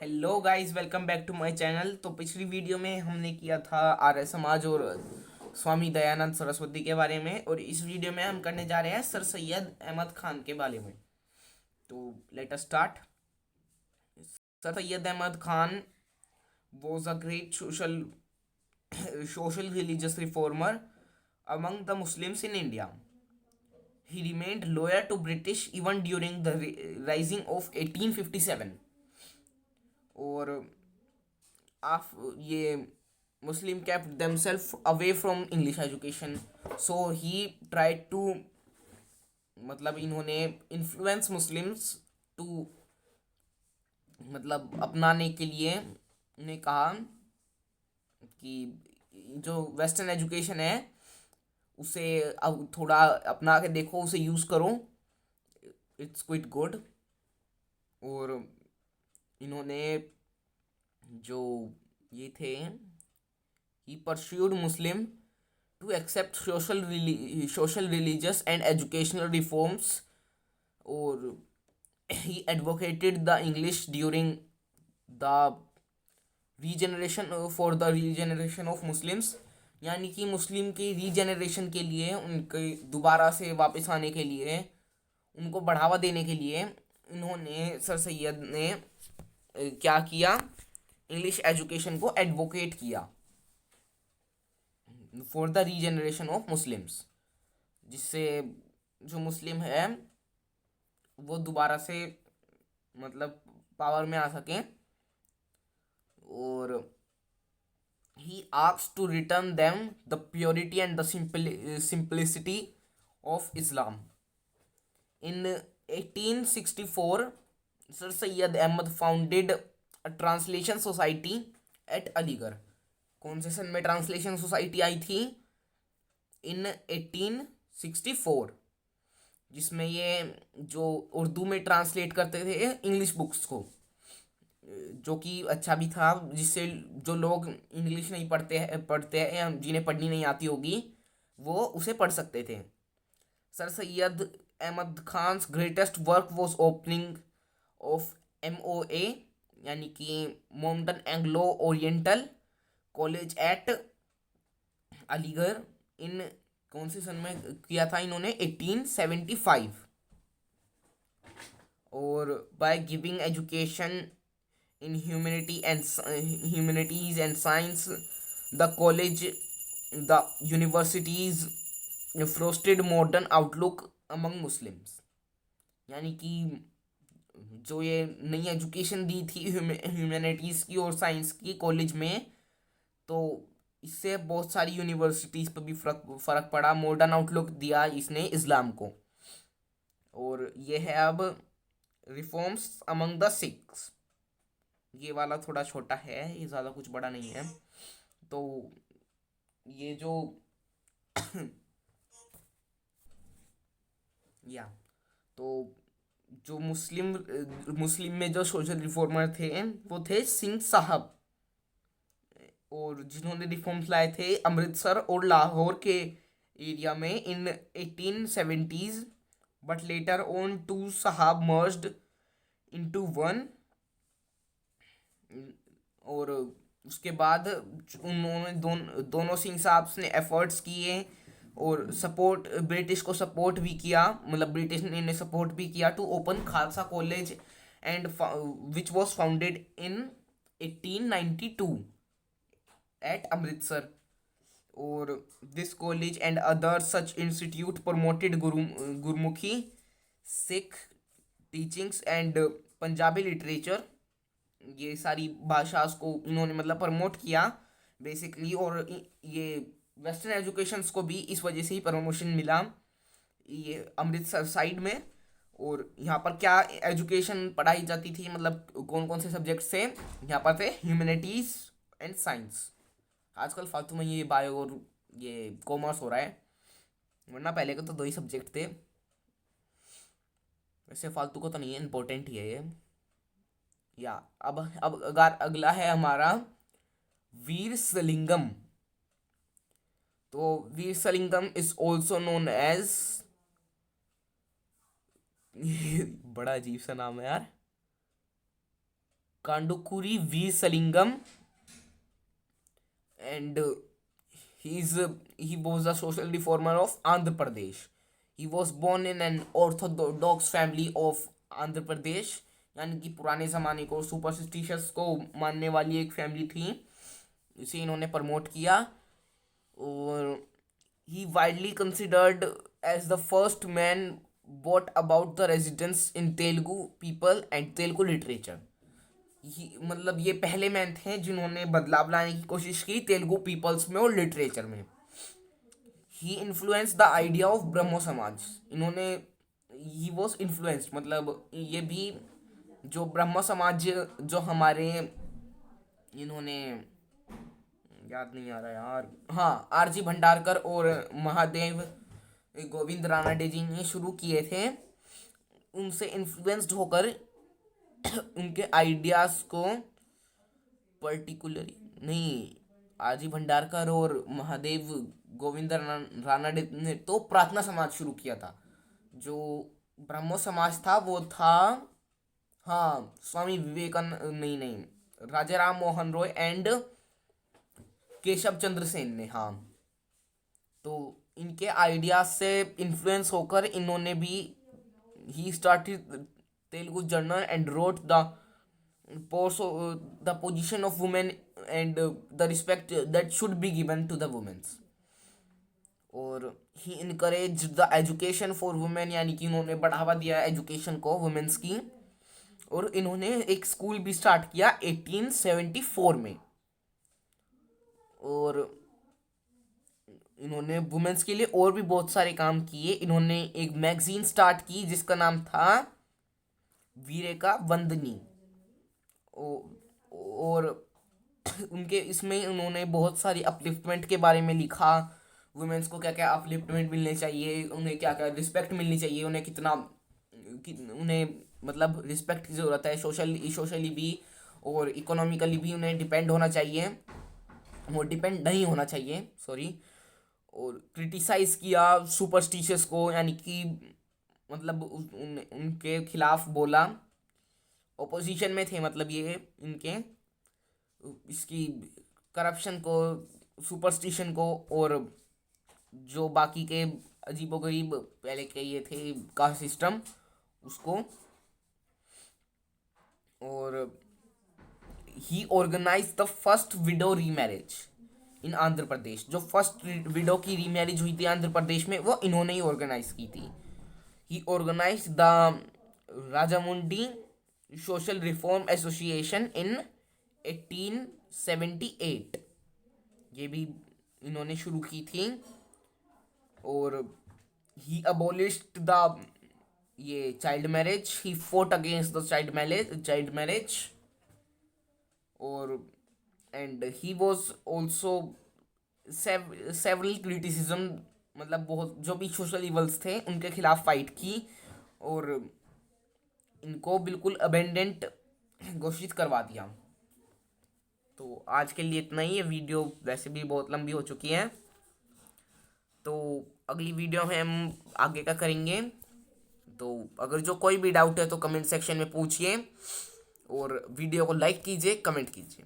Hello guys, welcome back to my channel. तो पिछली video में हमने किया था आर्य समाज और स्वामी दयानंद सरस्वती के बारे में, और इस वीडियो में हम करने जा रहे हैं सर सैयद अहमद खान के बारे में। तो let us start. Sir Syed Ahmad Khan was a great social religious reformer among the Muslims in India. He remained loyal to British even during the rising of 1857. और आप ये Muslim kept themselves away from English education, so he tried to, मतलब इन्होंने influence Muslims to, मतलब अपनाने के लिए उन्हें कहा कि जो वेस्टर्न एजुकेशन है उसे अब थोड़ा अपना के देखो, उसे यूज़ करो, इट्स क्विट गुड। और इन्होंने जो ये थे, he persuaded Muslim to accept social, religious, and educational reforms, or he advocated the English during the for the regeneration of Muslims, यानी कि मुस्लिम के रीजेनरेशन के लिए, उनके दोबारा से वापस आने के लिए, उनको बढ़ावा देने के लिए इन्होंने, सर सैयद ने क्या किया, इंग्लिश एजुकेशन को एडवोकेट किया for the regeneration of Muslims, जिससे जो मुस्लिम है वो दोबारा से, मतलब पावर में आ सकें। और he asks to return them the purity and the simplicity of Islam. In 1864 sir Syed Ahmad founded a translation society at Aligarh. कौन से सन में ट्रांसलेशन सोसाइटी आई थी? इन 1864, जिसमें ये जो उर्दू में ट्रांसलेट करते थे इंग्लिश बुक्स को, जो कि अच्छा भी था, जिससे जो लोग इंग्लिश नहीं पढ़ते हैं या जिन्हें पढ़नी नहीं आती होगी, वो उसे पढ़ सकते थे। Sir Syed Ahmad Khan greatest work was opening of MOA, यानी कि Mohammedan Anglo Oriental college at Aligarh. इन कौन से सन में किया था इन्होंने? 1875। और by giving education in humanities and science, the college, the universities फ्रोस्टेड मॉडर्न आउटलुक अमंग मुस्लिम्स। यानी कि जो ये नई एजुकेशन दी थी ह्यूमैनिटीज़ की और साइंस की कॉलेज में, तो इससे बहुत सारी यूनिवर्सिटीज़ पर भी फ़र्क पड़ा, मॉडर्न आउटलुक दिया इसने इस्लाम को। और ये है अब रिफॉर्म्स अमंग द सिख्स। ये वाला थोड़ा छोटा है, ये ज़्यादा कुछ बड़ा नहीं है। तो ये जो या तो जो मुस्लिम में जो सोशल रिफॉर्मर थे वो थे सिंह साहब, और जिन्होंने रिफॉर्म्स लाए थे अमृतसर और लाहौर के एरिया में in 1870s, but later on two साहब मर्ज्ड इनटू वन। और उसके बाद उन्होंने दोनों सिंह साहब ने एफर्ट्स किए और सपोर्ट, ब्रिटिश को सपोर्ट भी किया, मतलब ब्रिटिश ने इन्हें सपोर्ट भी किया to open Khalsa college, and which was founded in 1892 at Amritsar. और this college and other such institute promoted Gurmukhi, Sikh teachings and Punjabi literature. ये सारी भाषा को इन्होंने मतलब प्रमोट किया बेसिकली। और ये वेस्टर्न एजुकेशंस को भी इस वजह से ही प्रमोशन मिला, ये अमृतसर साइड में। और यहाँ पर क्या एजुकेशन पढ़ाई जाती थी, मतलब कौन कौन से सब्जेक्ट से यहाँ पर थे? Humanities and science. आजकल फालतू में ये बायो और ये कॉमर्स हो रहा है, वरना पहले के तो दो ही सब्जेक्ट थे। वैसे फालतू को तो नहीं है, इम्पोर्टेंट ही है ये। या अब अगर अगला है हमारा वीर सलिंगम। तो वीर सलिंगम इज ऑल्सो नोन एज बड़ा अजीब सा नाम है यार, कांडुकुरी we सलिंगम, and he was a social reformer of Andhra Pradesh. He was born in an orthodox family of Andhra Pradesh, यानी कि पुराने ज़माने को सुपरस्टिशियस को मानने वाली एक फैमिली थी। इसे इन्होंने प्रमोट किया और he widely considered as the first man brought about the resistance in Telugu people and Telugu literature. मतलब ये पहले मैन थे जिन्होंने बदलाव लाने की कोशिश की तेलुगु पीपल्स में और लिटरेचर में। ही इन्फ्लुएंस द आइडिया ऑफ ब्रह्मो समाज, इन्होंने ही वॉज इन्फ्लुएंस्ड, मतलब ये भी जो ब्रह्मो समाज जो हमारे, इन्होंने याद नहीं आ रहा यार, हाँ, आरजी भंडारकर और महादेव गोविंद रानाडे जी ने शुरू किए थे, उनसे इन्फ्लुएंस्ड होकर उनके आइडियाज़ को पर्टिकुलरली नहीं, आरजी भंडारकर और महादेव गोविंद रानाडे ने तो प्रार्थना समाज शुरू किया था। जो ब्रह्मो समाज था वो था, हाँ, स्वामी विवेकानंद, नहीं, राजा राम मोहन रॉय एंड केशव चंद्र सेन ने, हाँ। तो इनके आइडियाज से इन्फ्लुएंस होकर इन्होंने भी he started Telugu journal and wrote the position of women and the respect that should be given to the womens. और he encourage the education for women, यानी कि इन्होंने बढ़ावा दिया एजुकेशन को वुमेन्स की। और इन्होंने एक स्कूल भी स्टार्ट किया 1874 में। और इन्होंने वुमेन्स के लिए और भी बहुत सारे काम किए। इन्होंने एक मैगजीन स्टार्ट की जिसका नाम था वीरेका वंदनी, और उनके इसमें उन्होंने बहुत सारी अपलिफ्टमेंट के बारे में लिखा। वुमेन्स को क्या क्या अपलिफ्टमेंट मिलने चाहिए, उन्हें क्या क्या रिस्पेक्ट मिलनी चाहिए, उन्हें कितना उन्हें मतलब रिस्पेक्ट की ज़रूरत है, सोशली भी और इकोनॉमिकली भी उन्हें डिपेंड होना चाहिए, वो डिपेंड नहीं होना चाहिए, सॉरी। और क्रिटिसाइज़ किया सुपरस्टिशियस को, यानी कि मतलब उनके खिलाफ बोला, ओपोजिशन में थे, मतलब ये इनके इसकी करप्शन को, सुपरस्टिशन को, और जो बाकी के अजीबोगरीब पहले के ये थे का सिस्टम उसको। और he organize the first widow remarriage in Andhra Pradesh, जो फर्स्ट विडो की रीमैरिज हुई थी आंध्र प्रदेश में वो इन्होंने ही ऑर्गेनाइज की थी। He organize the Rajahmundry social reform association in 1878, ये भी इन्होंने शुरू की थी। और ही अबोलिश्ड द ये child marriage, he fought against the child marriage. और and he was also several criticism, मतलब बहुत जो भी सोशल इवल्स थे उनके खिलाफ फाइट की और इनको बिल्कुल अबेंडेंट घोषित करवा दिया। तो आज के लिए इतना ही है, वीडियो वैसे भी बहुत लंबी हो चुकी है, तो अगली वीडियो में हम आगे का करेंगे। तो अगर जो कोई भी डाउट है तो कमेंट सेक्शन में पूछिए और वीडियो को लाइक कीजिए, कमेंट कीजिए।